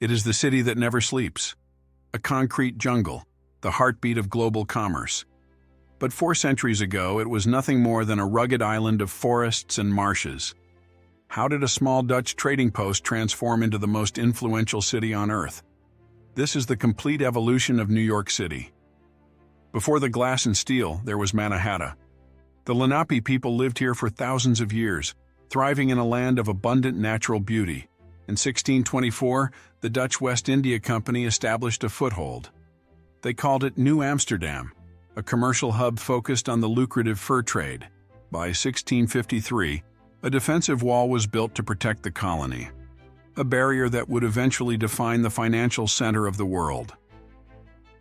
It is the city that never sleeps, a concrete jungle, the heartbeat of global commerce. But 4 centuries ago, it was nothing more than a rugged island of forests and marshes. How did a small Dutch trading post transform into the most influential city on Earth? This is the complete evolution of New York City. Before the glass and steel, there was Manhattan. The Lenape people lived here for thousands of years, thriving in a land of abundant natural beauty. In 1624, the Dutch West India Company established a foothold. They called it New Amsterdam, a commercial hub focused on the lucrative fur trade. By 1653, a defensive wall was built to protect the colony, a barrier that would eventually define the financial center of the world.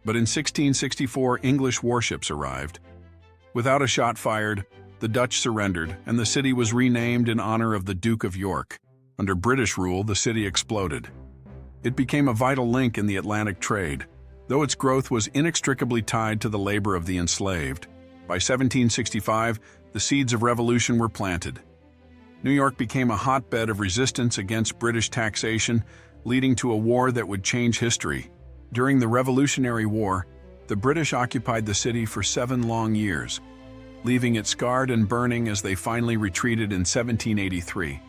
But in 1664, English warships arrived. Without a shot fired, the Dutch surrendered, and the city was renamed in honor of the Duke of York. Under British rule, the city exploded. It became a vital link in the Atlantic trade, though its growth was inextricably tied to the labor of the enslaved. By 1765, the seeds of revolution were planted. New York became a hotbed of resistance against British taxation, leading to a war that would change history. During the Revolutionary War, the British occupied the city for 7 long years, leaving it scarred and burning as they finally retreated in 1783.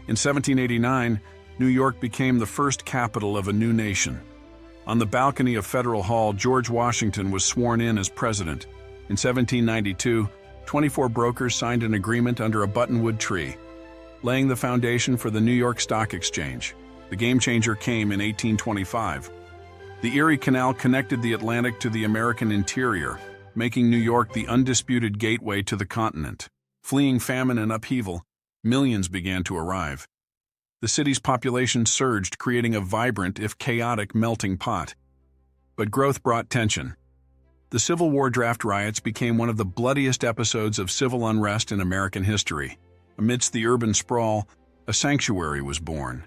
In 1789, New York became the first capital of a new nation. On the balcony of Federal Hall, George Washington was sworn in as president. In 1792, 24 brokers signed an agreement under a buttonwood tree, laying the foundation for the New York Stock Exchange. The game changer came in 1825. The Erie Canal connected the Atlantic to the American interior, making New York the undisputed gateway to the continent. Fleeing famine and upheaval, millions began to arrive. The city's population surged, creating a vibrant, if chaotic, melting pot. But growth brought tension. The Civil War draft riots became one of the bloodiest episodes of civil unrest in American history. Amidst the urban sprawl, a sanctuary was born.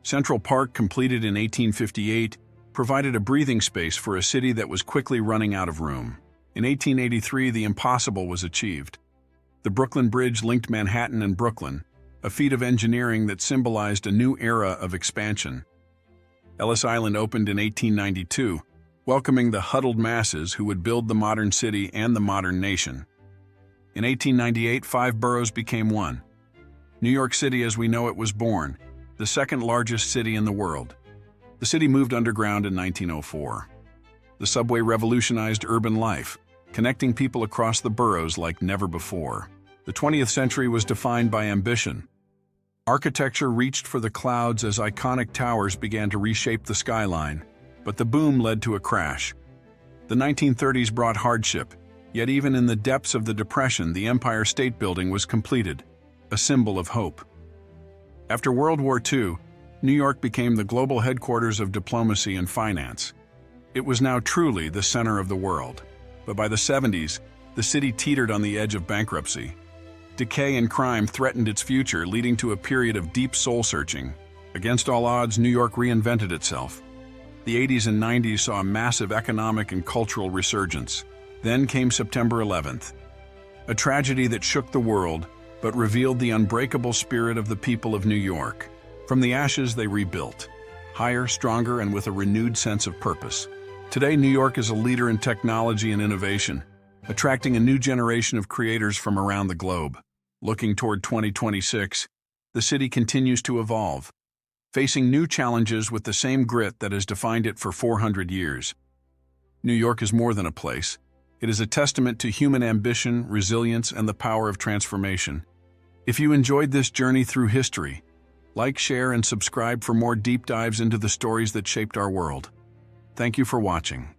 Central Park, completed in 1858, provided a breathing space for a city that was quickly running out of room. In 1883, the impossible was achieved. The Brooklyn Bridge linked Manhattan and Brooklyn, a feat of engineering that symbolized a new era of expansion. Ellis Island opened in 1892, welcoming the huddled masses who would build the modern city and the modern nation. In 1898, 5 boroughs became one. New York City as we know it was born, the second largest city in the world. The city moved underground in 1904. The subway revolutionized urban life, connecting people across the boroughs like never before. The 20th century was defined by ambition. Architecture reached for the clouds as iconic towers began to reshape the skyline, but the boom led to a crash. The 1930s brought hardship, yet even in the depths of the Depression, the Empire State Building was completed, a symbol of hope. After World War II, New York became the global headquarters of diplomacy and finance. It was now truly the center of the world. But by the 70s, the city teetered on the edge of bankruptcy. Decay and crime threatened its future, leading to a period of deep soul-searching. Against all odds, New York reinvented itself. The 80s and 90s saw a massive economic and cultural resurgence. Then came September 11th, a tragedy that shook the world, but revealed the unbreakable spirit of the people of New York. From the ashes, they rebuilt, higher, stronger, and with a renewed sense of purpose. Today, New York is a leader in technology and innovation, attracting a new generation of creators from around the globe. Looking toward 2026, the city continues to evolve, facing new challenges with the same grit that has defined it for 400 years. New York is more than a place. It is a testament to human ambition, resilience, and the power of transformation. If you enjoyed this journey through history, like, share, and subscribe for more deep dives into the stories that shaped our world. Thank you for watching.